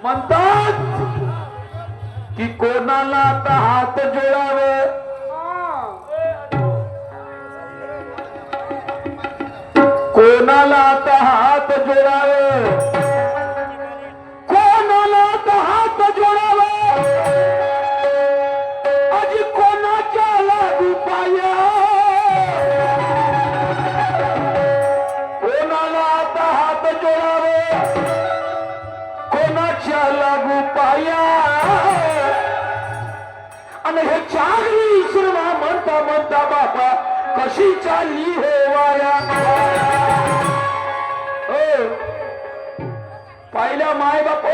म्हणतात की कोणाला आता हात जोडावे, कोणाला आता हात जोडावे, कोणाला आता हात जोडावे, अजी कोणाच्या लागू पाया, कोणाला आता हात जोडावे, कोणाच्या लागू पाया, आणि हे चांगली सुरमा म्हणता म्हणता बाबा कशी चालली हो वाया. पाहिल्या माय बाप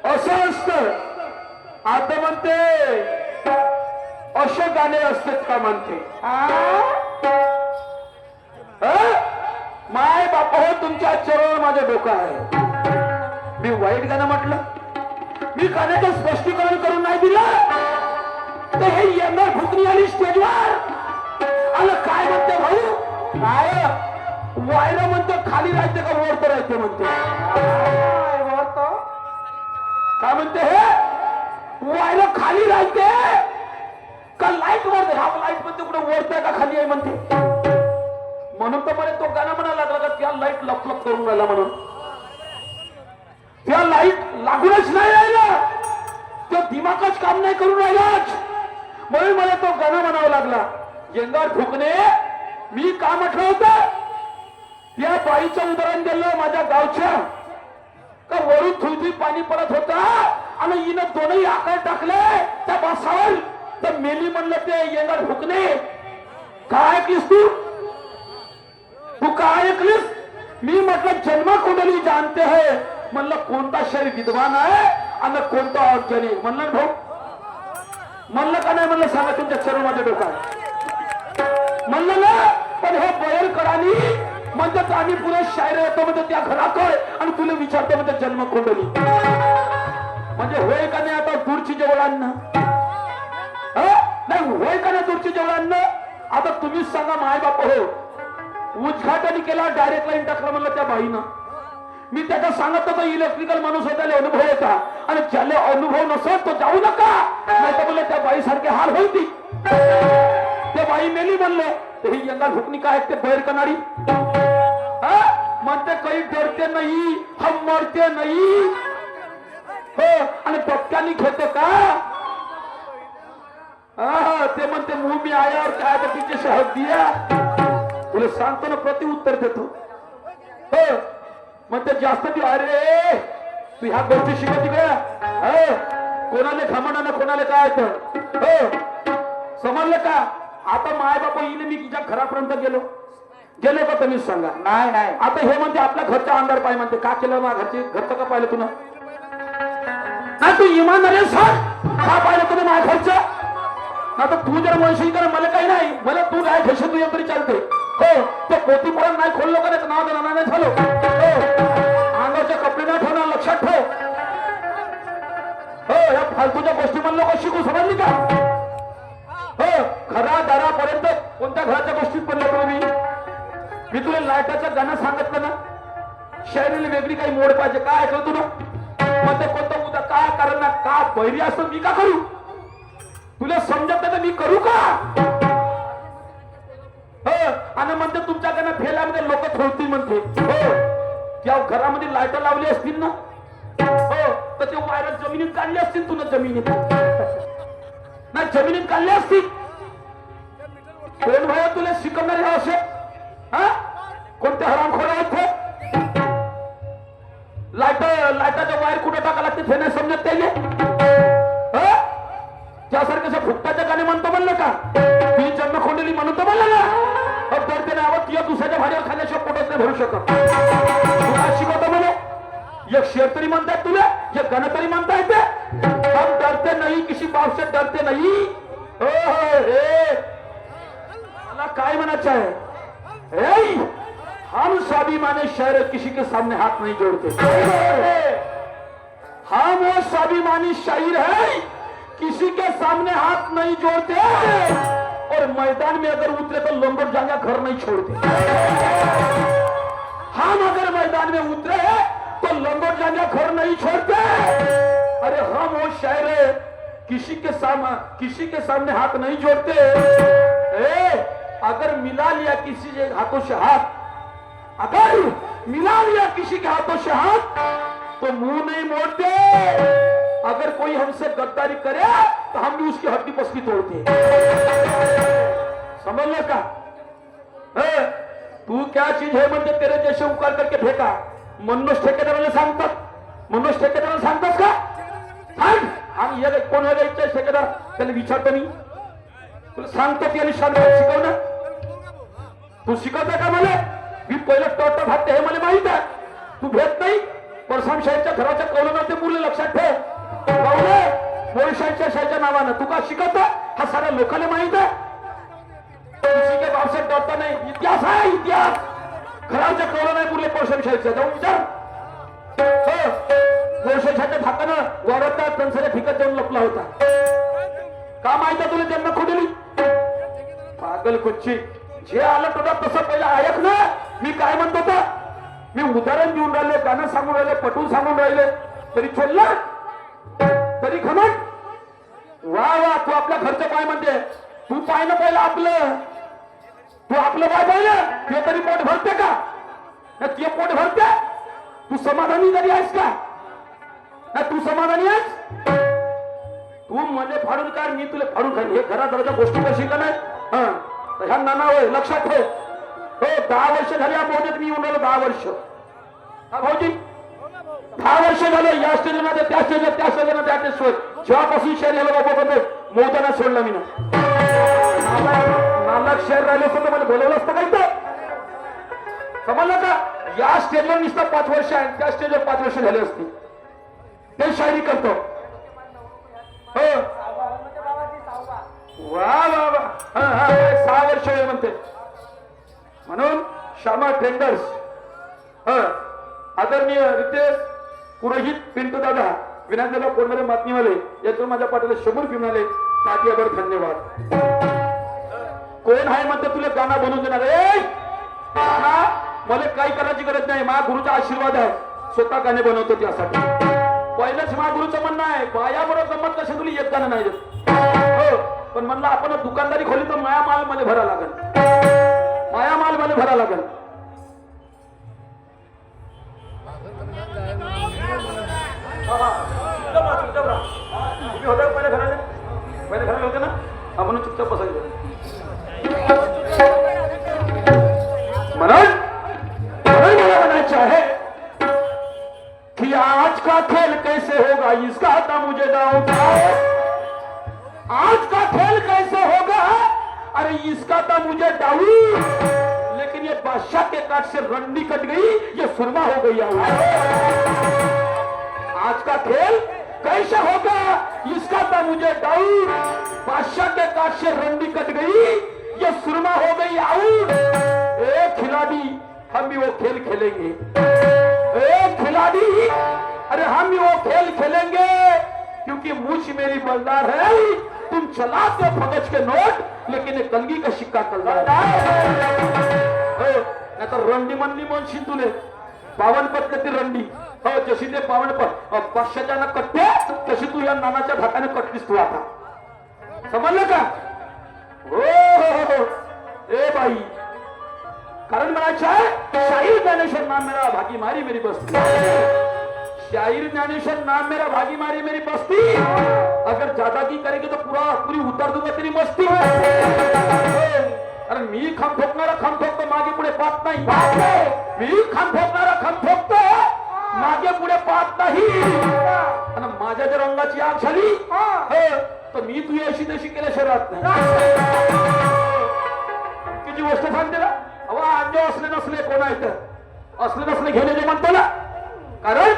असं असत. आता म्हणते असे गाणे असतात का म्हणते. माय बाप हो तुमच्या चरण माझं डोकं आहे. मी वाईट गाणं म्हटलं, मी गाण्याचं स्पष्टीकरण करून नाही दिलं तर हे येणार भुकणी आली स्टेजवर आलं. काय म्हणते भाऊ, काय वायरं म्हणतो खाली राहते का वरत राहते म्हणते. काय म्हणते हे वायरं खाली राहते का लाईट वरते. हा लाईट म्हणते कुठे वरते का खाली आहे म्हणते. म्हणून तर मला तो गाणं म्हणायला लागला का त्या लाईट लपलप करून राहिला म्हणून. त्या लाईट लागूनच नाही राहिला, तो दिमागच काम नाही करून राहिलाच. म्हणून मला तो गाणं म्हणावा लागला. येंगार फुकणे मी का म्हटलं होतं, त्या बाईचं उदाहरण दिलं माझ्या गावच्या का वरून थुई पाणी पडत होता आणि हिनं दोनही आकार टाकले त्या बसावर. तर मेली म्हणलं ते येंगार फुकणे. काय ऐकलीस तू, तू काय ऐकलीस. मी म्हटलं जन्म कुंडली जानते है. म्हणलं कोणता शरीर विद्वान आहे आणि कोणता अज्ञानी. म्हणलं भाऊ, म्हणलं का नाही म्हणलं सांगा तुमच्या चरण माझ्या डोक्यात. म्हणलं ना पण हे बयरकरांनी म्हणतात आम्ही पुढे शायर येतो म्हणजे त्या घरात आणि तुला विचारतो म्हणजे जन्म कुंडली. म्हणजे होय का नाही आता दूरची जवळांना, नाही होय का नाही दूरची जवळांना. आता तुम्हीच सांगा माय बाप हो. उद्घाटन केला डायरेक्ट लाईन टाकला म्हणलं त्या बाईनं. मी त्याचा सांगत होतो इलेक्ट्रिकल माणूस होता अनुभव होता आणि ज्याला अनुभव नसत तो जाऊ नका नाही तर म्हणलं त्या बाई सारखे हाल होती. त्या बाई मेली म्हणले तर ही यंदा भुकणी काय ते बैर कनाडी म्हणते काही डरते नाही हम मरते नाही. हो आणि पक्क्यानी घेतो का. ते म्हणते मुंह मी आया और काय तर तिचे शहद दिया. तुला सांगतो ना प्रति उत्तर देतो. हो म्हणते जास्त ती अरे तू ह्या गोष्टी शिकवती का. कोणाला घमंड ना कोणाला काय तर समजलं का. आता माय बापा येईल मी तिच्या घरापर्यंत गेलो का तुम्हीच सांगा. नाही नाही आता हे म्हणते आपल्या घरचा अंधार पाय म्हणते. का केलं ना घरचं का पाहिलं तुला. नाही तू इमानदारी सांग का पाहिलं तुला माझ्या घरचं. आता तू जर म्हणशील तर मला काही नाही, मला तू काय घेशील तू तरी चालते. हो ते पोती पण नाही खोललो का नाव देणार नाही झालो. अंगाचे कपडे नाही ठेवणार लक्षात ठेव. हो या फालतूच्या गोष्टी म्हणलो का शिकू समजली का. हो घरा दारापर्यंत कोणत्या घराच्या गोष्टीत पडलो तुम्ही. मी तुला लाईटाचं गाणं सांगितलं ना. शहरीला वेगळी काही मोड पाहिजे काय ऐकलं तुला. मग ते कोणतं उद्या काय कारण ना का बैरी असतो मी का करू. तुला समजत नाही तर मी करू का. आणि म्हणते तुमच्या गाणं फेल्यामध्ये लोक थोडतील म्हणते. हो त्या घरामध्ये लाईट लावली असतील ना. हो तर ते वायर जमिनीत काढले असतील तुला. जमिनीत नाही जमिनीत काढले असतील. कोण भाया तुला शिकवणारे असे कोणते हरामखोर आहेत. लाईटाच्या वायर कुठे टाकायला धरू शकत. तुला शिकवतो मला एक शेर तरी म्हणतायत तुला, एक गाणं तरी म्हणता येते. हम डरते नाही किसी बाप से डरते नहीं. मला काय म्हणायचं आहे, हम स्वाभिमानी शायर किसी के सामने हाथ नहीं जोड़ते. हम वो स्वाभिमानी शायर है किसी के सामने हाथ नहीं जोड़ते और मैदान में अगर उतरे तो लंगोट जाएगा घर नहीं छोड़ते. हम अगर मैदान में उतरे तो लंगोट जाएगा घर नहीं छोड़ते. अरे हम वो शायर है किसी के सामने हाथ नहीं जोड़ते. अगर मिला लिया किसी के हाथों से हाथ, अगर मिला लिया किसी के हाथों से हाथ तो मुंह नहीं मोड़ते. अगर कोई हमसे गद्दारी करे तो हम भी उसकी हड्डी पसली तोड़ते. समझ लो का तू क्या चीज है म्हणजे तेरे जैसे उकार करके फेका. मनोज ठेकेदाराला सांगतात, मनोज ठेकेदाराला सांगतास का? सांग. आणि हे कोण व्हायचं ठेकेदार त्याला विचारतो मी. तुला सांगतो की आणि शांत शिकव ना. तू शिकवता का मला? मी पहिलं टॉट घातते हे मला माहित आहे. तू भेट नाही. परसाम शाहीच्या घराच्या कौलाना ते मुलं लक्षात ठेव. मोळशाहीच्या शाहीच्या नावानं तू का शिकवता हा साऱ्या लोकांना माहित आहे. किसी के बाप से डरता नहीं. इतिहास आहे इतिहास. घराच्या कौलाना मुले परसाम शाहीच्या जाऊन विचार. मोळशाहीच्या धाकानं वावरता तनसऱ्या ठिकाण जाऊन लपला होता. का माहिती तुला जन्म खोडली पागल कुच्ची. जे आलं तुला तसं पहिलं ऐक ना. मी काय म्हणतो होता, मी उदाहरण देऊन राहिले, गाणं सांगून राहिले, पटवून सांगून राहिले तरी चोलला तरी घमट. वा वा तू आपल्या घरचं काय म्हणते. तू पाहिलं पहिलं आपलं. तू आपलं काय पाहिलं ते तरी पोट भरते का? ते पोट भरते. तू समाधानी तरी आहेस का? तू समाधानी आहेस? तू मध्ये फाडून काढ, मी तुला फाडून काढ. हे घरात घराच्या गोष्टी कशी का नाही. ह्या नाना होय लक्षात ठेव. हो 10 वर्ष झाली या मोदीत मी येऊन राहिलो. 10 वर्ष हा भाऊजी 10 वर्ष झालं या स्टेजमध्ये त्या स्टेजला त्या स्टेजला त्या स्टेजवर. जेव्हापासून शहर यायला बाबा बघतो मोदीला सोडला मी ना. नालायक शहर राहिलो असतं तर मला बोलवलं असतं काही तर. समजलं का? या स्टेजवर नुसतं 5 वर्ष आहे, त्या स्टेजवर 5 वर्ष झाले असते. ते शायरी करतो. हो वा वा वा. 6 वर्ष वेळ म्हणते म्हणून श्यामा ट्रेंडर्स आदरणीय रितेश पुरोहित, पिंटू दादा, विनायकदादा कोणमध्ये बातमीवाले यातून माझ्या पाठीला 100 फिरणाले तात्यावर धन्यवाद. कोण आहे म्हणते तुला गाणं बनवून देणार. मला काही करायची गरज नाही. माझ्या गुरुचा आशीर्वाद आहे. स्वतः गाणे बनवतो त्यासाठी. पहिलंच माझ्या गुरुचं म्हणणं आहे बायाबरोबर गंमत कशा तुला एक गाणं नाही देत. हो पण म्हणलं आपण दुकानदारी खोली तर माया माल मला भरा लागेल. माया माल मला भरा लागेल. पहिले घराला होते ना आपण चुपचाप बसायचं. म्हणून मला म्हणायचं आहे कि आज का खेल कैसे होगा इसका आता मुझे दाव. आज का खेल कैसे होगा अरे इसका था मुझे डाउट. लेकिन ये बादशाह के काट से रंडी कट गई, ये सुरमा हो गई. आज का खेल कैसे होगा इसका था मुझे डाउट. बादशाह के काट से रंडी कट गई, ये सुरमा हो गई आउट. एक खिलाड़ी हम भी वो खेल खेलेंगे. एक खिलाड़ी अरे हम भी वो खेल खेलेंगे क्योंकि मुझ मेरी बलदार है. तुम चलाते हो फगज के नोट लेकिन एक कलगी का सिक्का कलदार नाही तर रंडी म्हणली म्हणशील तुले 52 पत्ती रंडी. हो जशी ते 52 500च्या कट्टे तशी तू या नानाच्या धाकाने कटलीस तू आता. समजलं का? हो ए बाई कारण म्हणायचं आहे शाहीर ज्ञानेश्वर नाम मेरा भागी मारी मेरी बस्ती. शायर ज्ञानेश्वर नाम मेरा भागी मारी मेरी बस्ती. अगर ज्यादा की करेंगे तो पूरी उतार दूंगा तेरी मस्ती. अरे मी खम ठोकतो मागे पुढे पाहत नाही. मी खम ठोकतो मागे पुढे पाहत नाही. आणि माझ्या जर रंगाची आग झाली तर मी तुझी अशी तशी केल्याशिवाय राहत नाही. किती गोष्ट सांगते ना. अवा अंजो असले नसले कोण आहेत असले नसले घेणे जे म्हणतो ना, कारण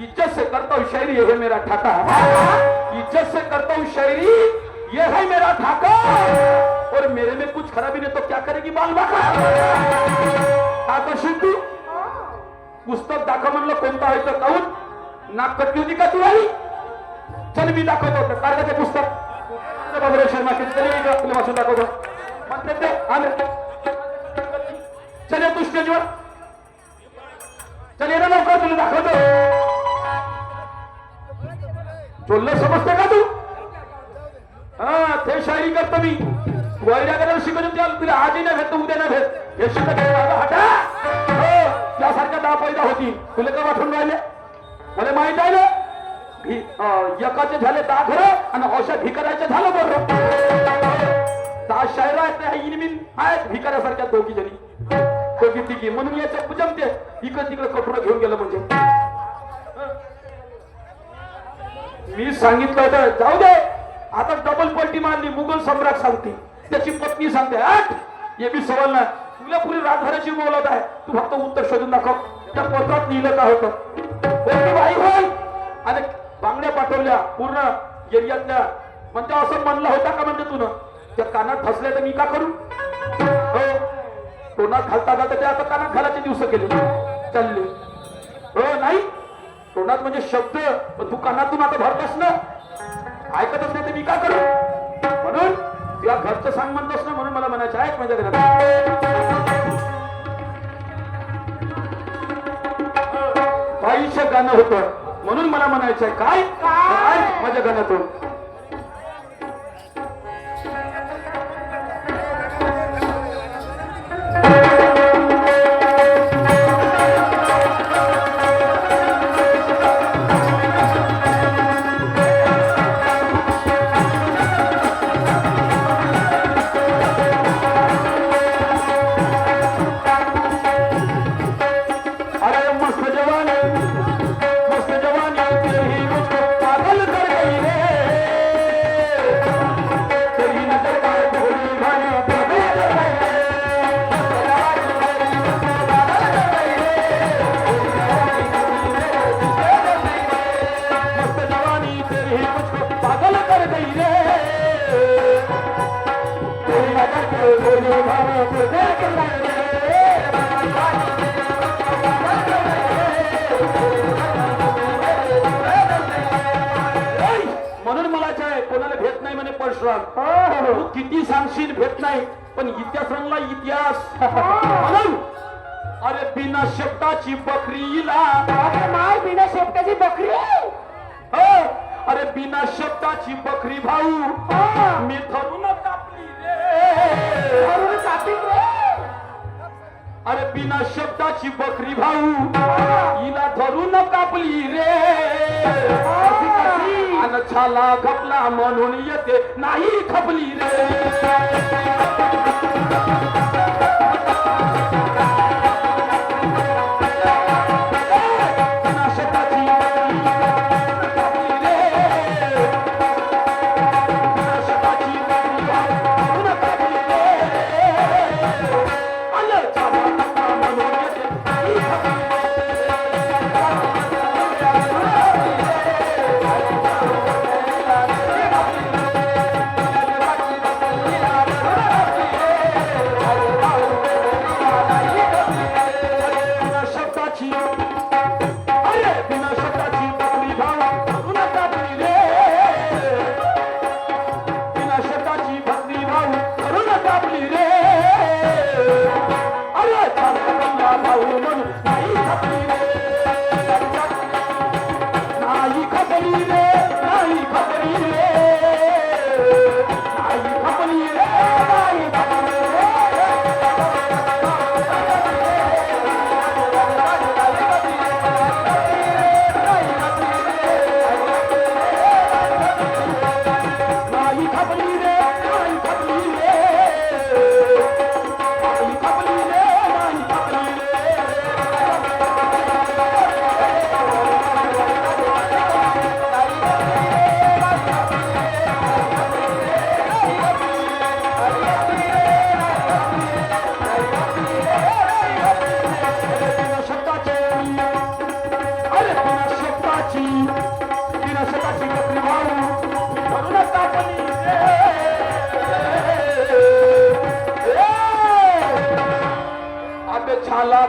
इज्जत से करता हूं शायरी ये है मेरा ठाका, इज्जत से करता हूं शायरी ये है मेरा ठाका, और मेरे में कुछ खराबी नहीं तो क्या करेगी बाल बाका। आकर्षित तू पुस्तक दाखव म्हणलं कोणतं आहे तर काऊन नाक कटली होती का तुला? चल मी दाखवतो होतं कागदाचे पुस्तक बाबूराव शर्मा किती तुला वाचून दाखवतो म्हणते ते आले। चल तू स्टेजवर चल येणं लवकर तुला दाखवतो। बोललं समजते का तू? हा ते शायरी करतो मी वैऱ्या करायला शिकवतो त्याला तुला आजही नाही भेटतो उद्या नाही भेट हे शिकत हटा त्यासारख्या दहा पैदा होती तुला का वाटून राहिले मला माहित आहे ना एकाचे झाले 10 घर आणि औषध भिकाऱ्याचे झालं बरं 10 शायरा आहेत भिकाऱ्यासारख्या दोघी जणी दोघी तिघी म्हणून याच्या जमते इकडे तिकडे कपडे घेऊन गेलं म्हणजे मी सांगितलं होतं जाऊ दे आता डबल पलटी मारली मुघल सम्राट सांगते त्याची पत्नी सांगते आठ हे बी सवाल ना तुला पुरी राजघराची बोलत आहे तू फक्त उत्तर शोधून दाखव त्या पत्रात लिहिलं का होतं बाई होय आणि बांगड्या पाठवल्या पूर्ण एरियातल्या म्हणजे असं म्हणलं होता का म्हणजे तू ना त्या कानात फसल्या तर मी का करू हो तोंडात घालता घालता ते आता कानात घालायचे दिवस केले चालले हो नाही तोंडात म्हणजे शब्द पण तू कानातून आता भरतस ना ऐकतच नाही तर मी का करू म्हणून तुला घरचं सांग म्हणतोस ना म्हणून मला म्हणायचं ऐक माझ्या घरात बाईचं गाणं होतं म्हणून मला म्हणायचंय काय काय माझ्या गाण्यातून म्हणून मला कोणाला भेट नाही म्हणे परशुराम तू किती सांगशील भेट नाही पण इतिहास रंगला इतिहास म्हणून अरे बिना शब्दाची बकरीला माय बिना शेपटाची बकरी अरे बिना शब्दाची बकरी भाऊ मी धरून कापली रे धरून कापली रे अरे बिना शब्दाची बकरी भाऊ हिला धरून कापली रे आणि छाला खपला म्हणून येते नाही खपली रे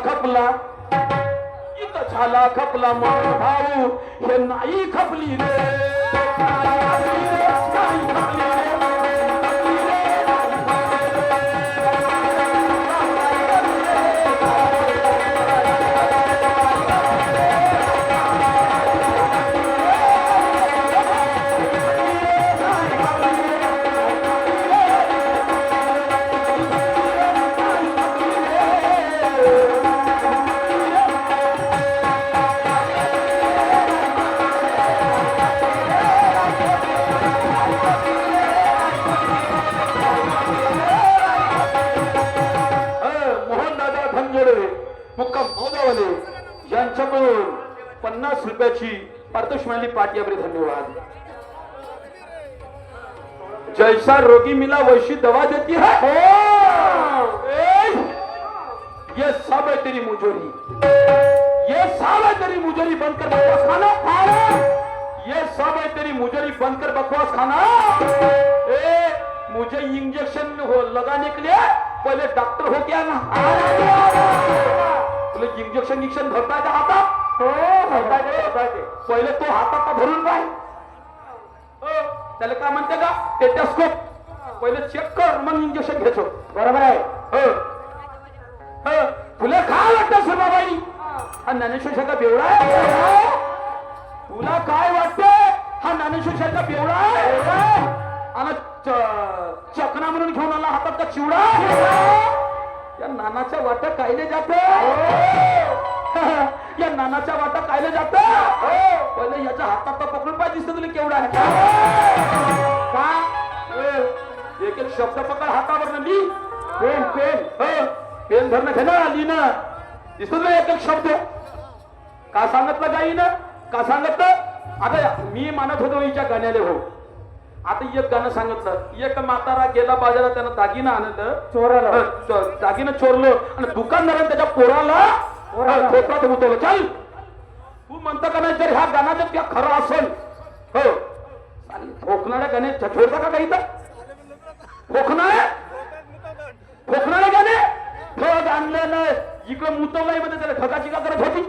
खपला इथं झाला खपला मन भाऊ हे नाही खपली रे नाही खपली रे. मुक्काम मोदावले यांच्याकडून 50 रुपयाची पारितोषिक मिळाली. पाटियाबरे धन्यवाद. जैसा रोगी मिला वैसी दवा देती है. ये सब है तेरी मुजोरी, ये सब है तेरी मुजोरी बंद कर बकवास खाना. ये सब है तेरी मुजोरी बंद कर बकवास खाना. मुझे इंजेक्शन लगाने के लिए पहले डॉक्टर हो गया ना. तुला इंजेक्शन भरता का हातात. पहिले तो हातात भरून पाय. त्याला काय म्हणते का टेटस्कोप. पहिले चेक कर मग इंजेक्शन घ्यायचो. बरोबर आहे. तुला काय वाटतं सुभाबाई हा ज्ञानेश्वर का बेवडा आहे. तुला काय वाटतं हा ज्ञानेश्वर का बेवडा आहे. आणि चकना म्हणून घेऊन आला हातात का चिवडा. या नानाच्या वाटा कायले जात. या नानाच्या वाटा कायले जात. पहिले याच्या हातात पकडून पाय दिसत तुला केवढा आहे का. एक एक शब्द पकड हातावर ना मी. पेन पेन पेन धरणं घे ना लिहिणं दिसत तुला एक एक शब्द. का सांगितलं गाईनं का सांगितलं. आता मी मानत होतो हिच्या गाण्याले हो. आता एक गाणं सांगितलं. एक म्हातारा गेला बाजारात त्यानं दागिनं आणलं चोराला. दागिनं चोरलं आणि दुकानदाराने त्याच्या पोराला खोपरात उतरलं. चल तू म्हणता का नाही जर ह्या गाण्याचं त्या खरं असेल हो खोकणाऱ्या गाणे छोडता का काही तर खोकणारे गाणे ठग आणलं नाही. इकडं मुतवलाई मध्ये त्याला ठगाची का करत होती.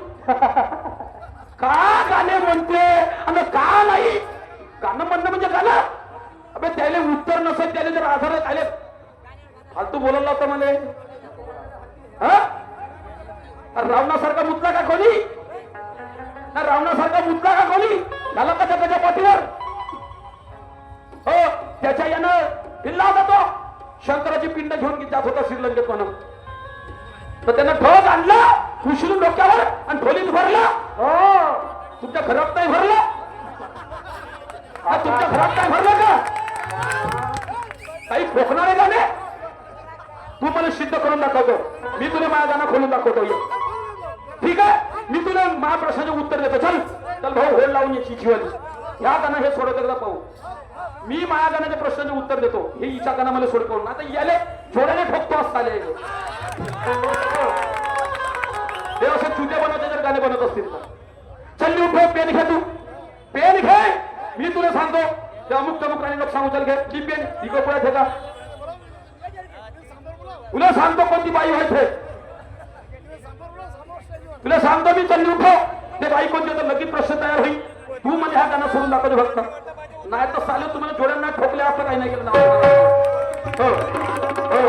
का गाणे म्हणते आणि का नाही. गाणं म्हणणं म्हणजे गाणं. अबे त्याला उत्तर नसेल त्याला जर आधार आले फालतू बोलायला होता मला. रावणासारखा मुतला का कोणी. रावणासारखा मुतला का कोणी. झाला का त्याच्या पाठीवर. हो त्याच्या यानं किल्ला होता तो. शंकराची पिंड घेऊन जात होता श्रीलंकेत म्हणून. तर त्यानं ठोक आणला उचलून डोक्यावर आणि ढोलीत भरला. तुमच्या घरात नाही भरला. तुमच्या घरात काय भरलं का. काही खोकणारे गाणे तू मला सिद्ध करून दाखवतो. मी तुला माझा गाणं खोलून दाखवतो. ठीक आहे मी तुला माझ्या प्रश्नाचे उत्तर देतो. चल चल भाऊ होल लावून याची जीवन ह्या गाणं हे सोडत एकदा पाहू. मी माझ्या गाण्याच्या प्रश्नाचे उत्तर देतो. हे हिच्या गाणं मला सोड करून आता याले जोड्याने ठोकतो असताले ते असं चुत्या बनवते जर गाणे बनवत असतील तर. चल उठो पेन घे. तू पेन घे. मी तुला सांगतो ते अमुक तमुक आणि लोक सांगू. चल घे ती पेन इकडे पुढे ठेका. तुला सांगतो कोणती बाई व्हायचे. तुला सांगतो मी. चल उठो ते बाई कोणती तर लगेच प्रश्न तयार होईल. तू म्हणजे हा गाणं सोडून दाखवतो फक्त. नाही तर चालेल तुम्हाला जोड्यांना ठोकले असं काही नाही केलं.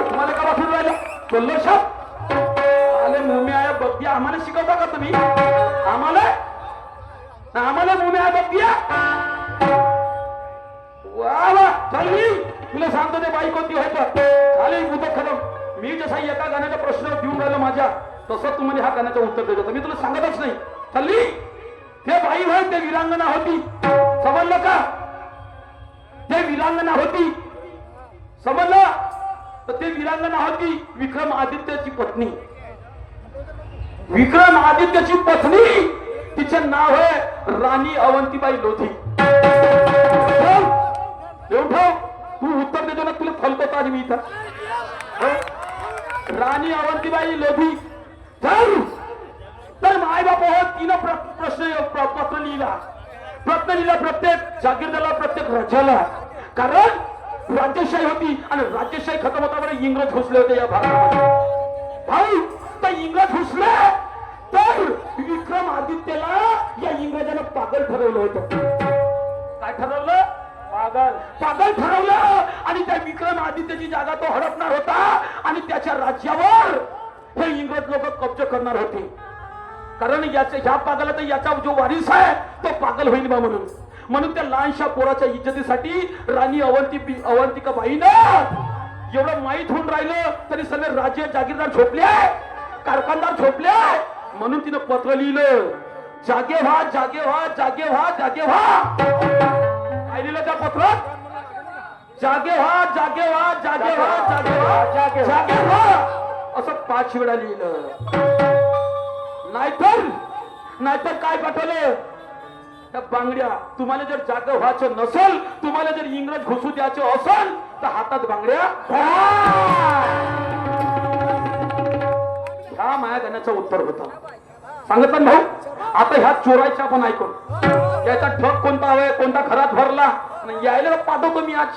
तुम्हाला का वाटून राहिलं बोललो शाप आले मुमे आया बघ्या. आम्हाला शिकवता का तुम्ही. आम्हाला मुमे आया बघ्या. वा वा चल मी तुला सांगतो ते बाई कोणती व्हायचं. चालेल उद्या खरं. मी जसा एका गाण्याचा प्रश्न देऊन राहिलो माझ्या तसं तू म्हणजे हा गाण्याचं उत्तर देत होता. मी तुला सांगतच नाही. चालली ते बाई व्हाय ते विरांगना होती. समजलं का. ते विरांगना होती समजलं. तर ते विरांगना होती विक्रमादित्यची पत्नी. विक्रमादित्यची पत्नी तिचे नाव आहे राणी अवंतीबाई लोधी. तू उत्तर देतो ना तुला फलतो आज मी इथं. राणी अवंतीबाई लोधी. तर माय बाप हो तिनं प्रश्न पत्र लिहिला. प्रत्येक जागीरदाराला प्रत्येक राज्याला. कारण राजेशाही होती आणि राजेशाही खतम होता बरं इंग्रज घुसले होते या भागामध्ये. भाऊ तर इंग्रज घुसले तर विक्रमादित्यला या इंग्रजानं पागल ठरवलं होतं. काय ठरवलं? पागल ठरवलं. आणि त्या विक्रमादित्यची जागा तो हडपणार होता आणि त्याच्या राज्यावर हे इंग्रज लोक कब्ज करणार होते. कारण ह्या पागला तर याचा जो वारीस आहे तो पागल होईल बा म्हणून त्या लहानशा पोराच्या इज्जतीसाठी राणी अवंतिका बाईनं एवढं माहीत होऊन राहिलं तरी सगळे राज्य जागीरदार झोपले कारखानदार झोपले म्हणून तिनं पत्र लिहिलं, जागे व्हा जागे व्हा जागे व्हा जागे व्हा. काय लिहिलं त्या पत्रात? जागे व्हा जागे व्हा जागे व्हा जागे व्हा जागे व्हा असं 5 वेळा लिहिलं. नाहीतर काय पाठवलं? त्या बांगड्या, तुम्हाला जर जागा व्हायचं नसेल, तुम्हाला जर इंग्रज घुसू द्यायचं असेल तर हातात बांगड्या ह्या माया गाण्याचं उत्तर होतं. सांगत ना भाऊ, आता ह्या चोरायच्या पण ऐकून याचा ठग कोणता हवाय, कोणता घरात भरला यायला पाठवतो मी आज.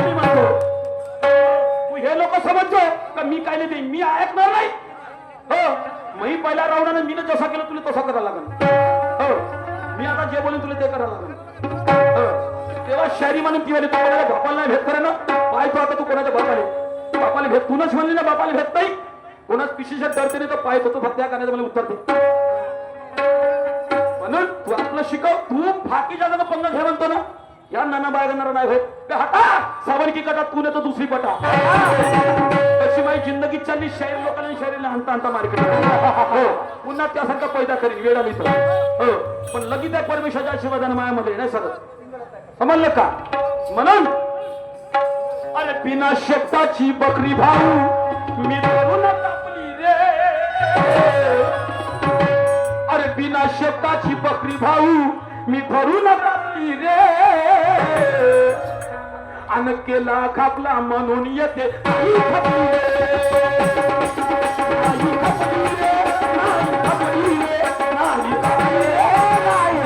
मी म्हणतो तू हे लोक समजतो का मी काय नाही देईन, मी ऐकणार नाही. हो, मी पहिल्या राऊंडाने मी जसा केलं तुला तसा करायला लागेल. हो, मी आता जे बोलेन तुला ते करायला लागेल. तेव्हा शायरी म्हणून ती वाली तू कोणाच्या बापाला नाही भेट करे ना, पाहतो आता तू कोणाच्या बापाला भेट. तूनच म्हणली ना बापाला भेट नाही, कोणाच पिशीच्या डरते नाही तर पाहतो तो फक्त या गाण्याचं मला उत्तर दे. म्हणून तू आपलं शिकव. तू फाकी जागा पंग घे म्हणतो ना, या नाना बाळगणार नाही होत. हटा सावरकी कटा तू नाही तर दुसरी पटा. तशी माझी जिंदगी चालली. शाहीर लोकांना शायरीला आणता आणता मार्केट. हो, पुन्हा त्यासारखा पैदा करीन वेळ आली तर. हो, पण लगेच त्या परमेश्वराच्या आशीर्वादाने मायामध्ये नाही सरत. समजलं का? म्हणून अरे बिना शब्दाची बकरी भाऊ मी धरून कापली रे. अरे बिना शब्दाची बकरी भाऊ मी धरून कापली रे. अन केला खापला म्हणून येते आई खपली रे. आई खपली रे, आई खपली रे, आई खपली रे, आई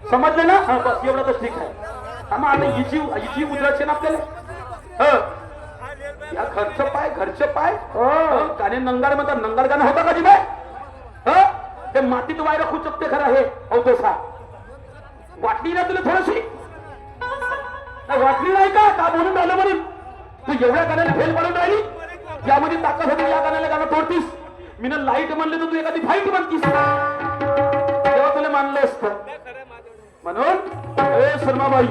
समजले ना? बस एवढं तर ठीक आहे. आता हिची उद्राचे ना आपल्याला. या घरचं पाय गाणे नंगाड म्हणतात. नंगाड गाणं होता का जी बाय? ते मातीत वायरा खूप चकते खरं आहे. अवतोसा वाटली ना तुला थोडीशी? वाटली नाही का बोलून राहिलं म्हणून तू एवढ्या गाण्याला फेल पडून राहिली. यामध्ये ताकद होती, या गाण्याला गाणं तोडतीस. मी ना लाईट म्हणले तर तू एखादी फाईट म्हणतीस, तेव्हा तुला मानलं असतं. म्हणून शर्माबाई,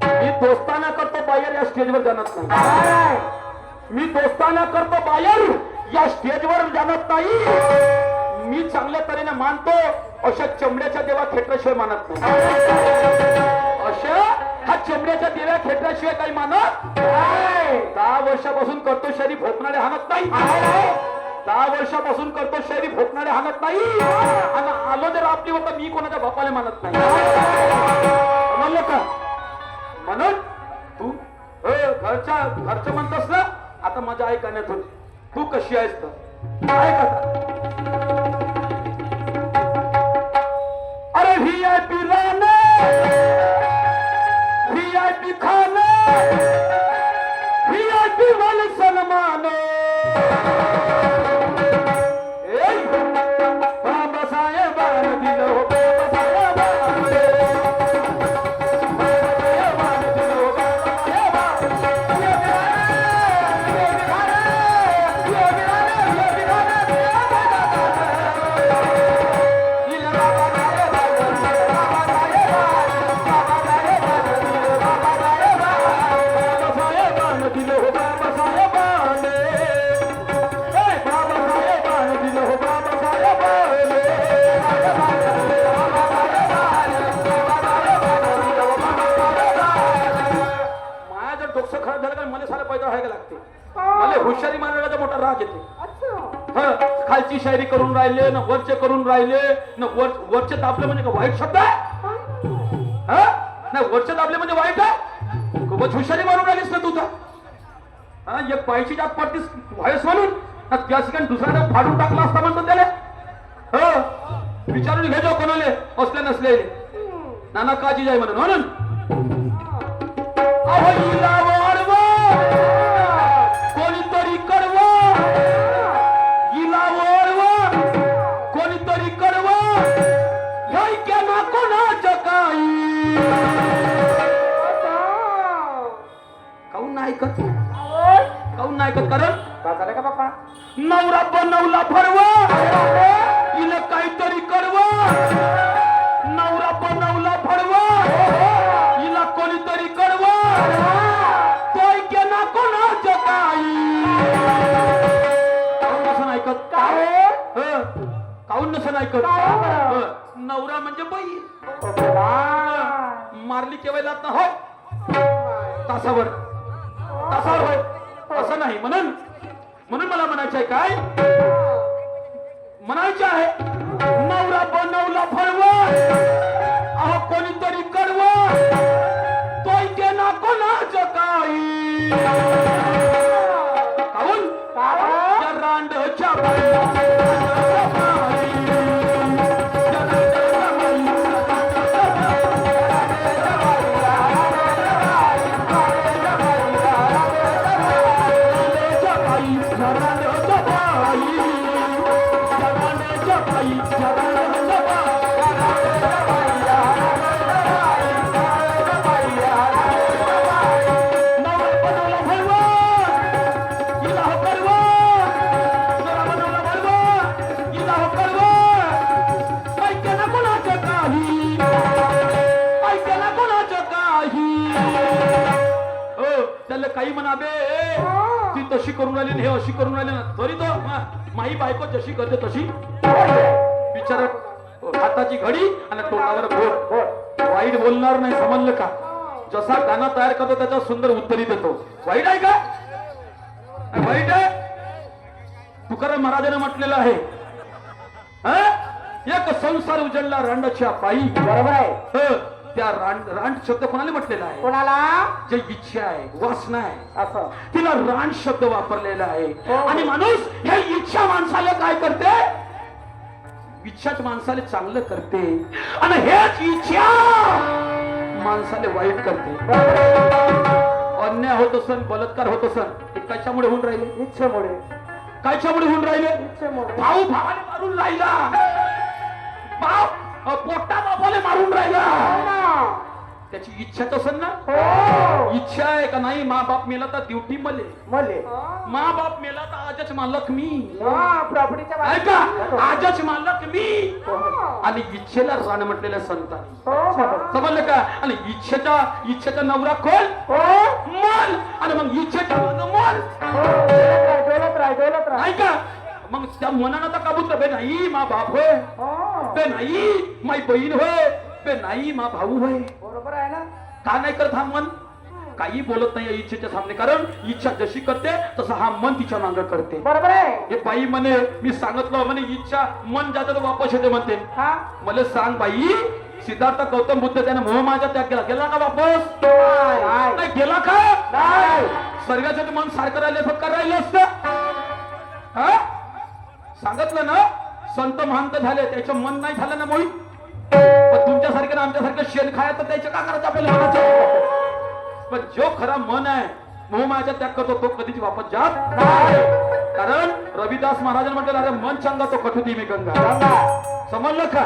मी दोस्ताना करतो बाहेर या स्टेजवर जाणत नाही. मी दोस्ताना करतो बाहेर या स्टेजवर जाणत नाही. मी चांगल्या तऱ्हेने मानतो अशा चमड्याच्या देवा खेटल्याशिवाय मानत नाही. अशा हा चमड्याच्या देव्या खेटल्याशिवाय काही मानत. 10 वर्षापासून करतो शरी भोकणारे हाणत नाही. 10 वर्षापासून करतो शहरी भोकणारे हाणत नाही. आणि आलो जर आपली होतं मी कोणाच्या बापाला मानत नाही. म्हणलं का? म्हणून तू घरचं म्हणतस ना. आता माझ्या ऐकण्यात होती तू कशी आहेस तर ऐक आता. अरे VIP राहणं, VIP खाणं, VIP मान सन्मान. बाबा वाईट व्हायला लागते मला हुशारी मारण्याचा मोठा राग येते खालची शायरी करून राहिले ना वरचे करून राहिले ना वरचे दाबले म्हणजे का वाईट शब्द आहे नाही वरचे दाबले म्हणजे वाईट आहे खूपच हुशारी मारून राहिलीस ना तू तर एक पायची जात पडतीस व्हायस म्हणून त्या ठिकाणी दुसऱ्याने फाडून टाकला असता म्हणतो त्याला विचारून घे जो कोणाले असले नसले नाना काजी जाय म्हणून अहो हिला वाढवा कोणीतरी कडवा हिला वाढवा कोणीतरी कडवा घ्यायच्या ना कोणाच्या काही काहून नाही ऐकत काहून नाही ऐकत कारण झालं का बाप्पा नवरा बनवला फरवा हिला काहीतरी कडवा नवरा बनवला फरवा हिला कोणीतरी कडवा तोय केना कोणाचं काही काहून नसन ऐकत काहून नसन ऐकत नवरा म्हणजे बाई मारली केव्हा जात ना होय तासावर तासावर होय असं नाही म्हणून मला म्हणायचं आहे काय म्हणायचं आहे नवरा बनवला फळवा अहो कोणीतरी कडवा तोय के ना कोणाचं काही काहून या रांडच्या काही म्हणाबे ती तशी करून राहिली हे अशी करून राहिली ना तरी तो माई बायको जशी करते तशी बिचारा हाताची घडी आणि तोंडावर बोट वाईट बोलणार नाही समजलं का जसा गाणं तयार करतो त्याचा सुंदर उत्तरी देतो वाईट आहे का वाईट आहे तुकाराम महाराजांनी म्हटलेलं आहे एक संसार उजळला रांडच्या पायी बरोबर आहे त्या रांड शब्द कोणाला म्हटलेला आहे कोणाला जे इच्छा आहे वासना आहे असं तिला रांड शब्द वापरलेला आहे आणि माणूस हे इच्छा माणसाला काय करते इच्छाच माणसाला चांगलं करते आणि हेच इच्छा माणसाला वाईट करते अन्याय होत असन बलात्कार होत असन ते कशामुळे होऊन राहिले इच्छेमुळे कायच्यामुळे होऊन राहिले इच्छेमुळे भाऊ भावाने मारून राहिला बाप पोटा बापाले मारून राहिला त्याची इच्छाच असेल ना इच्छा आहे का नाही मा बाप मेला तर ड्युटी मले मा बाप मेला तर आजच मालक मी प्रॉपर्टीच्या ऐका आजच मालक मी आणि इच्छेला रान म्हटलेल्या संतांनी समजलं का आणि इच्छेचा नवरा कोण मन आणि मग इच्छेचा मन डोलत राह ऐका मग त्या मनानं तर काबूत बे नाही मा बाप होय बे नाही माई बहीण होय बे नाही मा भाऊ होय बरोबर आहे ना का नाही करत हा मन काही बोलत नाही इच्छेच्या सामने कारण इच्छा जशी करते तसं हा मन तिच्या मागं करते बरोबर आहे हे बाई म्हणे मी सांगितलं म्हणे इच्छा मन जातं तर वापस येते म्हणते मला सांग बाई सिद्धार्थ गौतम बुद्ध त्याने मोहमायाचा त्याग केला गेला का वापस नाही गेला का स्वर्गाचं मन सारखं राहिलं फक्त राहिलं असतं सांगितलं ना संत महंत झाले त्याचं मन नाही झालं ना मोहित पण तुमच्यासारखे ना आमच्यासारखं शेण खायचं त्याचं का करायचं आपल्याला मनाचं पण जो खरा मन आहे मोहमायाचा त्याग करतो तो कधीच वापस जात नाही कारण रविदास महाराजांनी म्हटलं अरे मन चंगा तो कठुती मी गंगा समजलं का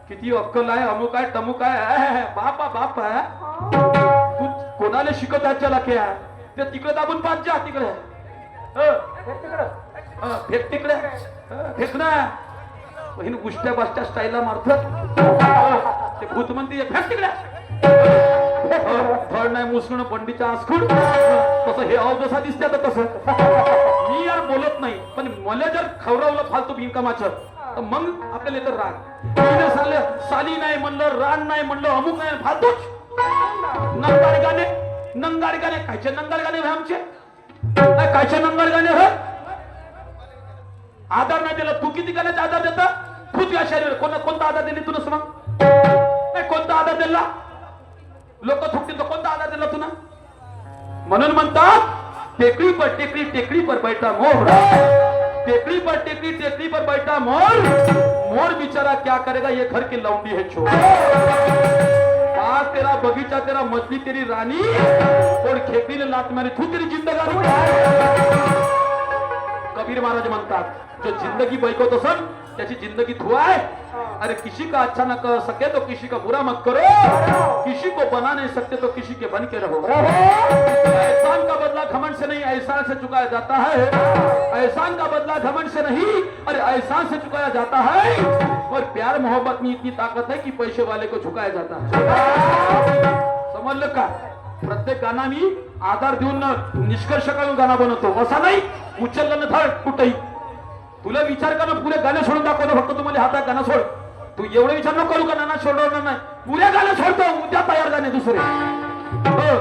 किती अक्कल आहे अमुक आहे टमुक आहे बाप आहे तू कोणाला शिकत आहे चला क्या ते तिकडे दाबून पाच जा तिकडे फेक तिकडे फेक ना उष्ट्या बाष्ट्या स्टाईलला मारतात ते भूत म्हणते फेक तिकडे फळ नाही मुसळणं पंडीच्या आसखूड तसं हे अवजसा दिसते आता तसं मी यार बोलत नाही पण मला जर खवरावलं फालतू बिनकामाचं तर मग आपल्याला येतं राग साली नाही म्हणलं रान नाही म्हणलं अमुक नाही फालतूच नंगार गाणे कायचे नंगार गाणे आमचे कायच्या नंबर गाणे हो आधार नाही दिला तू किती गाण्याचा आधार देता तू या शरीर कोणता आधार दिली तुला मग नाही कोणता आधार दिला लोक थुकतील तर कोणता आधार दिला तुला म्हणून म्हणतात टेकड़ी पर बैठा मोर टेकड़ी पर बैठा मोर मोर बेचारा क्या करेगा ये घर की लौंडी है छोड़ तेरा बगीचा तेरा मछली तेरी रानी और खेकड़ी ने लात मारी तू तेरी जिंदगानी कबीर महाराज म्हणतात जो जिंदगी बैकवतो सर त्याची जिंदगी धुआ है अरे किसी का अच्छा न कर सके तो किसी का बुरा मत करो किसी को बना नहीं सकते तो किसी के बन के रहो एहसान का बदला घमंड से नहीं एहसान से चुकाया जाता है एहसान का बदला घमंड से नहीं अरे एहसान से चुकाया जाता है और प्यार मोहब्बत में इतनी ताकत है कि पैसे वाले को झुकाया जाता है समजलं का प्रत्येक गाणं मी आधार देऊन निष्कर्ष काढून गाणं बनवतो असा नाही उचललं ना धड कुठेही तुला विचार करणं पुरे गाणं सोडून दाखवतो फक्त तुम्हाला हातात गाणं सोड तू एवढे विचार नको करू का नाना सोडवणार नाही पुरे गाणं सोडतो उद्या तयार गाणे दुसरे हो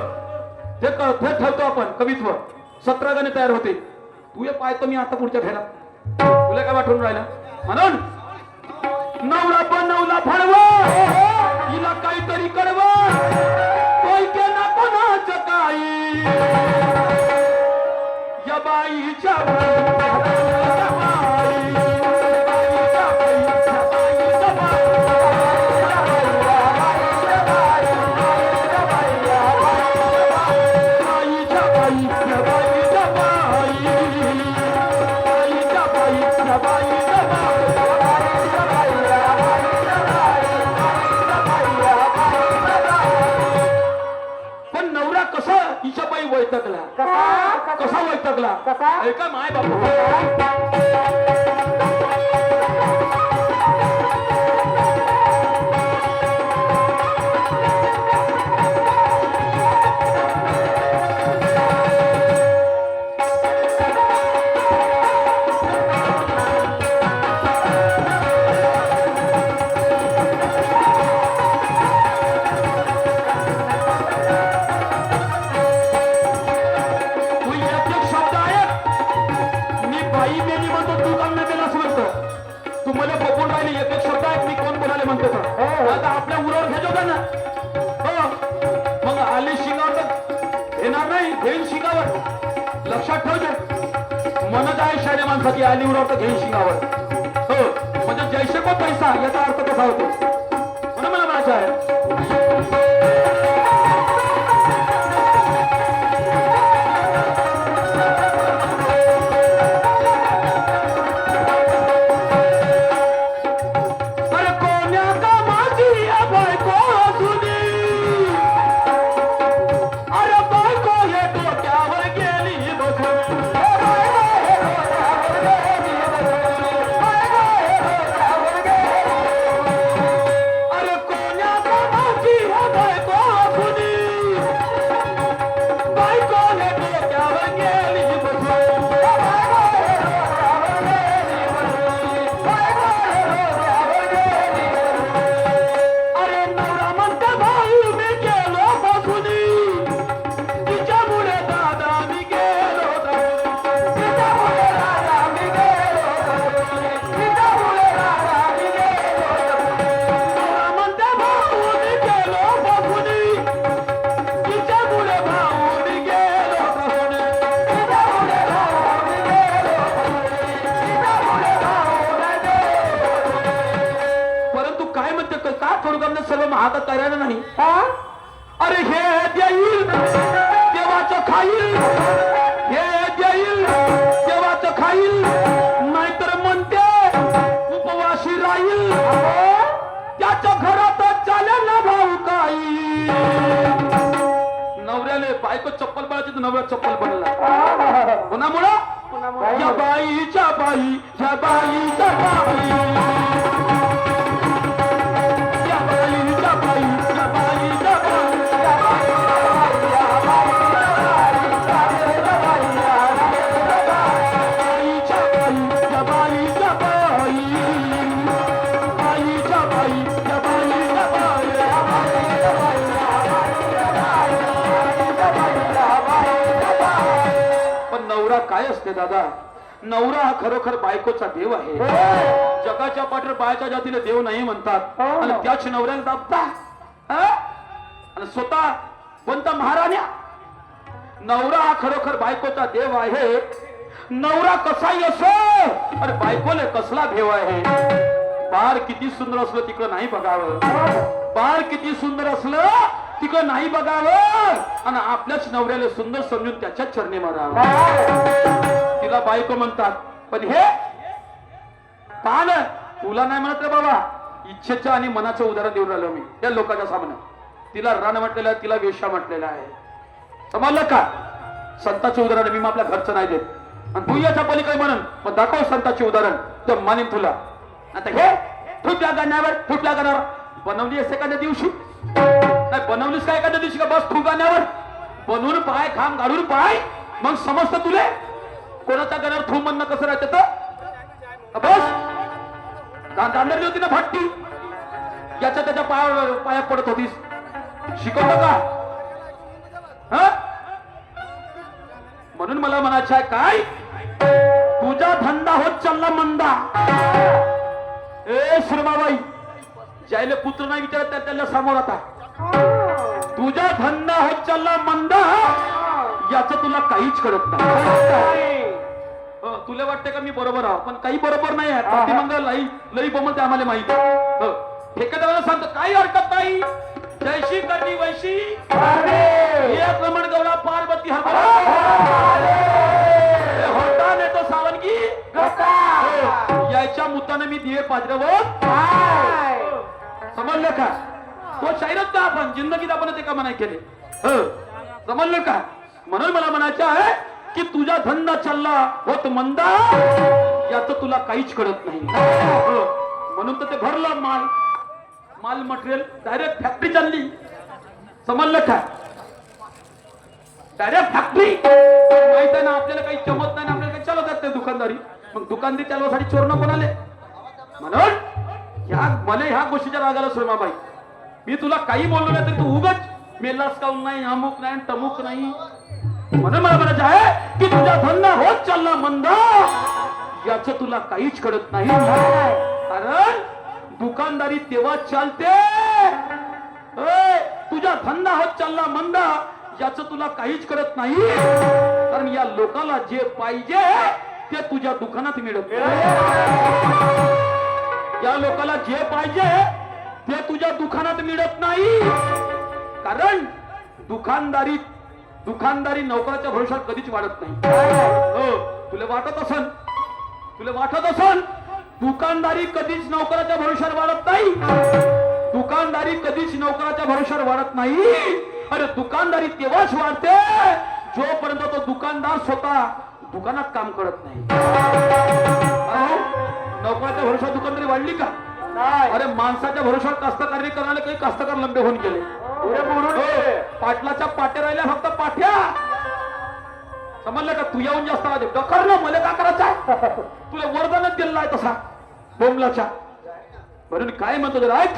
ते ठेवतो आपण कवित्व 17 गाणे तयार होते तू हे पाहतो मी आता पुढच्या फेरात तुला काय वाटून राहिलं म्हणून नवरा बनवला फळवा हिला काहीतरी कळवा कोई के ना कोणाचं काही या बाईच्या कसा वैतकला ऐका माय बापू आपल्या उरावर घ्यायचं ना हो मग आली शिंगावर तर येणार नाही घेईन शिंगावर लक्षात ठेवते मनच आहे शाळ्या माणसाची आली उरावर तर घेईन शिंगावर हो म्हणजे जैसे को पैसा याचा अर्थ कसा होतो म्हणून मला म्हणायचं आहे सर्व महागात तयार नाही अरे हे देईल देवाचं खाईल हे देईल देवाचं खाईल नाहीतर म्हणते उपवाशी राहील त्याच्या घरात चालेल ना भाऊ काही नवऱ्याने बायको चप्पल पडायची तर नवरा चप्पल पडला कोणामुळं या बाईच्या बाई या बाईच्या बाई नवरा काय असते दादा? नवरा हा खरोखर बायकोचा देव आहे. जगाच्या पाठीवर बायाच्या जातीला देव नाही म्हणतात आणि त्याच नवऱ्याला दाबता आणि स्वतः कोणता महाराण्या? नवरा हा खरोखर बायकोचा देव आहे. नवरा कसाही असो अरे बायकोले कसला भेव आहे. बाळ किती सुंदर असलं तिकडं नाही बघावं. बाळ किती सुंदर असलं तिकडं नाही बघावं आणि आपल्याच नवऱ्याला सुंदर समजून त्याच्याच चरणी मारावं. तिला बायको म्हणतात. पण हे पान तुला नाही म्हणत रे बाबा, इच्छेचं आणि मनाचं उदाहरण देऊन राहिलो मी त्या लोकांच्या सामने. तिला रान म्हटलेलं आहे, तिला वेश्या म्हटलेला आहे. समजलं का? संतांचं उदाहरण मी आपल्या घरचं नाही देत आणि तू याच्या पलीकडे म्हणून मग दाखव संतांचे उदाहरण तर मानिन तुला. आता हे फुटल्या गाण्यावर बनवली असते एखाद्या दिवशी नाही बनवलीस का एखाद्या दिवशी का बस तू गाण्यावर बनवून पाय खांब गाडून पाय मग समजतं तुले कोणाच्या गाण्यावर थू म्हणणं कसं राहतं तर बस दांडरली होती ना फाटी याच्या त्याच्या पायात पडत होतीस. शिकवलं का? म्हणून मला म्हणायचं आहे काय तुझा धंदा होत चालला मंदा. ए सुरमाबाई ज्याला पुत्र नाही विचारत त्याला समोर आता तुझा धंदा होत चालला मंदा याचं तुला काहीच कळत नाही. तुला वाटतं का मी बरोबर आहो पण काही बरोबर नाही आहे. मग लई बमल ते आम्हाला माहिती. ठेकेदाराला सांगतो काही हरकत नाही. जैशी करणी वैशी एक रमण गौरा पार्वती होता नेतो सावनगी याच्या मुताने मी दिवे पाजरवत. समजलं का? तो शायरच का आपण जिंदगीत आपण ते का म्हणाय केले. समजलं का? म्हणून मला म्हणायचं आहे की तुझा धंदा चालला होत मंदा याचं तुला काहीच कळत नाही. म्हणून तर ते भरलं माल मटेरियल डायरेक्ट फॅक्टरी चालली. समजलं का? Direct factory. माहित आहे ना आपल्याला काही चमत नाही आपल्याला काही चालवतात ते दुकानदारी. मग दुकानदारी चालवासाठी चोर नको आले. म्हणून मला ह्या गोष्टीच्या रागाला सुरमाबाई मी तुला काही बोललो नाही तरी तू उगाच मेलास काऊन नाही अमुक नाही टमुक नाही. म्हणून मला म्हणायचं आहे की तुझा धंदा होत चालला मंदा याचं तुला काहीच कळत नाही. कारण दुकानदारी तेव्हा चालते. तुझा धंदा होत चालला मंदा याचं तुला काहीच कळत नाही. कारण या लोकाला जे पाहिजे ते तुझ्या दुकानात मिळत. या लोकाला जे पाहिजे ते तुझ्या दुकानात मिळत नाही. कारण दुकानदारी नोकराच्या भरोशावर कधीच वाढत नाही. तुला वाटत असन दुकानदारी कधीच नोकराच्या भरोशावर वाढत नाही. दुकानदारी कधीच नोकराच्या भरोशावर वाढत नाही. अरे दुकानदारी तेव्हाच वाढते जोपर्यंत तो दुकानदार स्वतः दुकानात काम करत नाही. नोकराच्या भरोशावर दुकानदारी वाढली का? अरे माणसाच्या भरोशावर कास्तकारी करणारे काही कास्तकार लंबे होऊन गेले. पाटलाच्या पाट्या राहिल्या फक्त पाठ्या. समजलं का? तू येऊन जास्त डकर ना मला का करायचं आहे? तुला वरदानच दिलेला आहे तसा बोमलाच्या. म्हणून काय म्हणतो जरा ऐक.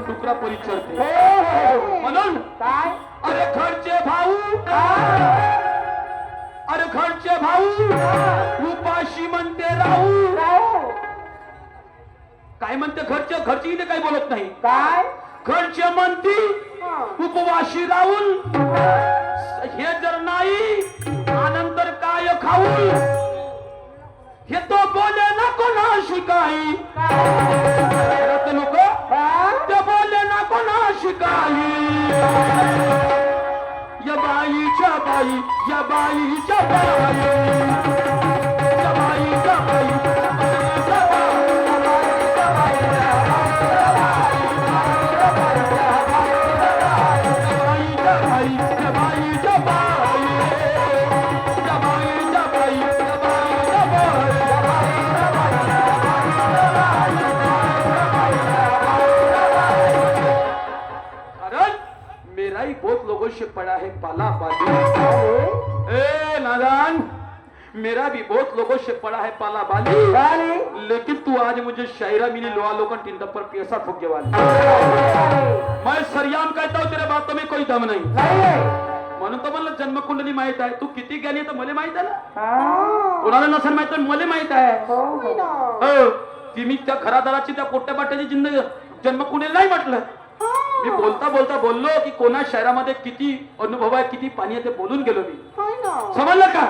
पण डुकरा परिचरते हो. म्हणून काय अरे घरचे भाऊ अरे घरचे भाऊ उपाशी म्हणते राहू राहू. काय म्हणते घरची इथे काही बोलत नाही काय घरचे म्हणती उपवाशी राहून हे जर नाही आनंतर काय खाऊ हे तो बोले ना कोणा शिकाई लोक ते बोले ना कोणा शिकाई या बाईच्या बाई या बाईच्या बाई या बाईच्या बाई बहुत लोगों से पड़ा है पाला बाली ए नादान मेरा भी बहुत लोगों से पड़ा है पाला बाली लेकिन तू आज मुझे शायरा मिली लोहा लोगन टिंडा पर पैसा फूके वाली मैं सरियाम कहता हूँ तेरे बातों में कोई दम नहीं म्हणून तर मला जन्मकुंडली माहित आहे तू किती ज्ञानी आहे तर मला माहित आहे ना कोणाला नसेल माहित तर मला माहित आहे हो ती मी त्या घरादाराची त्या पोट्या बाट्याची जिंदगी जन्मकुंडली नाही म्हटलं मी बोलता बोलता बोललो की कोणा शहरामध्ये किती अनुभव आहे किती पाणी आहे ते बोलून गेलो मी समजलं का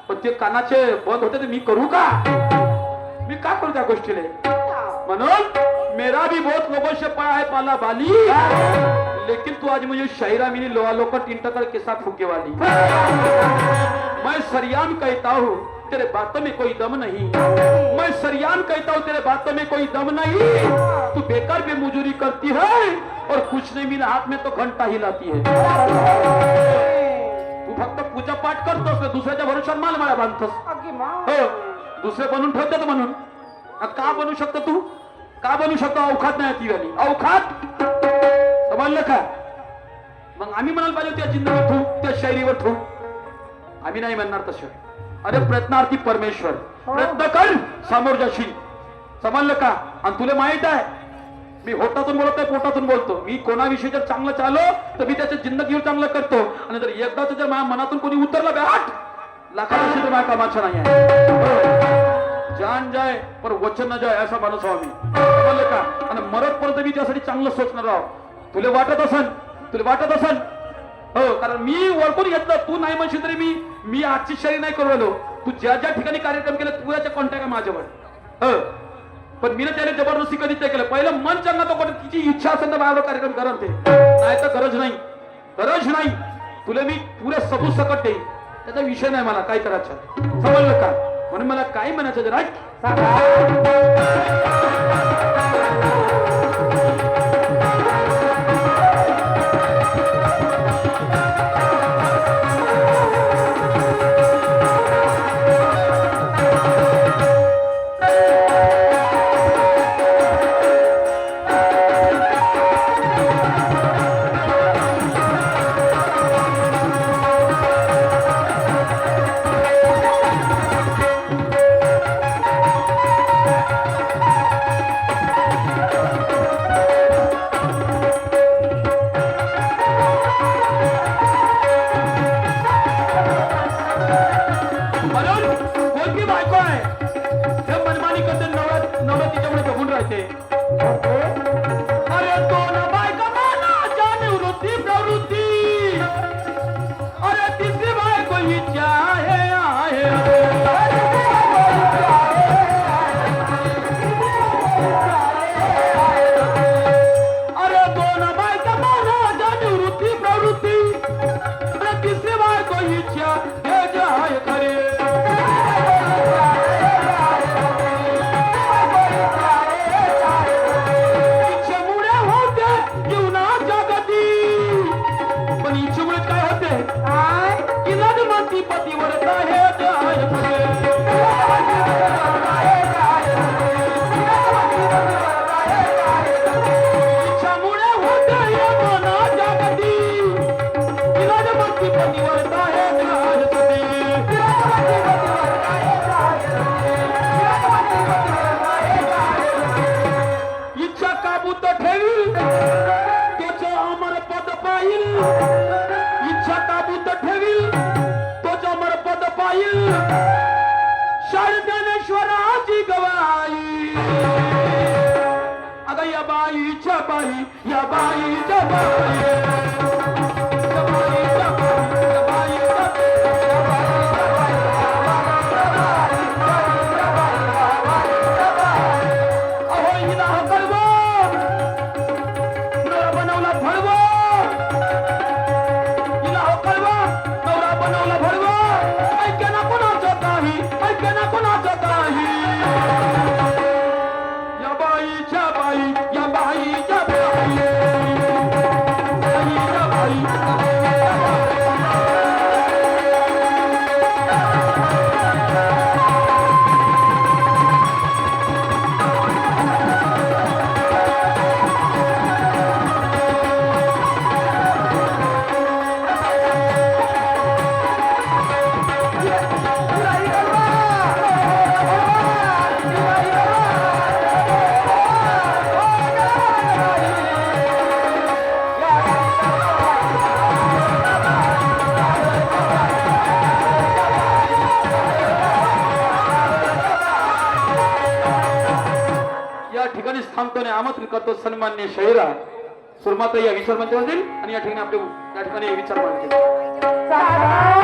पण ते कानाचे बंद होते ते मी करू का मी का करू त्या गोष्टीला म्हणून मेरा भी बहुत लोगों से पड़ा है पाला बाली लेकिन तू आज मुझे शायरा मिली लोहा लोकर तीन टकर के साथ फूके वाली मैं सरियाम कहता हूँ तेरे बातों में कोई दम नहीं मैं सरियाम कहता हूँ तेरे बातों में कोई दम नहीं तू बेकार पे मजूरी करती है और कुछ नहीं मिला हाथ में तो घंटा हिलाती है तू फक्त पूजा पाठ करतोस दुसऱ्याच्या भरोशावर माल मला बांधतोस हो दुसरे बनून ठेवतात म्हणून का बनू शकतो तू का बनू शकतो अवखात नाही ती वाली अवखात समजलं का मग आम्ही म्हणाल पाहिजे त्या जिंदगीवर ठेवू त्या शायरीवर ठेवू आम्ही नाही म्हणणार तसं अरे प्रयत्नार्थी परमेश्वर प्रयत्न कर समोर जाशील समजलं का आणि तुला माहित आहे मी होटातून बोलत नाही पोटातून बोलतो मी कोणाविषयी जर चांगलं चालो तर मी त्याच्या जिंदगीवर चांगलं करतो आणि जर एकदाच जर माझ्या मनातून कोणी उतरलं बॅट लाखांशी तर माझ्या कामाचं नाही आहे जान जाय पर वचन न जाय असा माणूस आहो मी समजलं का आणि मरत परत मी त्यासाठी चांगलं सोचणार आहो तुला वाटत असन हो कारण मी ओळखून घेतलं तू नाही म्हणशील तरी मी आजची शैली नाही करू राहिलो तू ज्या ज्या ठिकाणी कार्यक्रम केला तुझ्याच्या कॉन्टॅक्ट आहे माझ्यावर हो पण मी ना त्याने जबरदस्ती कधीच नाही केलं पहिलं मन चांगला तो पण तिची इच्छा असेल तर माझ्यावर कार्यक्रम करत ते नाही तर गरज नाही तुला मी पुरे सबूत सकट देईन त्याचा विषय नाही मला काय करायचं समजलं का म्हणून मला काय म्हणायचं राईट बाई या बाईच्या बाई या बाईच्या बाई या बाईच्या बाई अहो हिला कळवा नवरा बनवला फळवा हिला कळवा नवरा बनवला फळवा ऐके ना कोणाचं काही ऐके ना कोणाचं काही या बाईच्या बाई या बाईच्या बाई बाईच्या बाई या ठिकाणी थांबतो आणि आमंत्रित करतो सन्मान्य शहरा सुरमाता या विचार मंचावर जाईल आणि या ठिकाणी आपले या ठिकाणी विचार मांडतील. साधा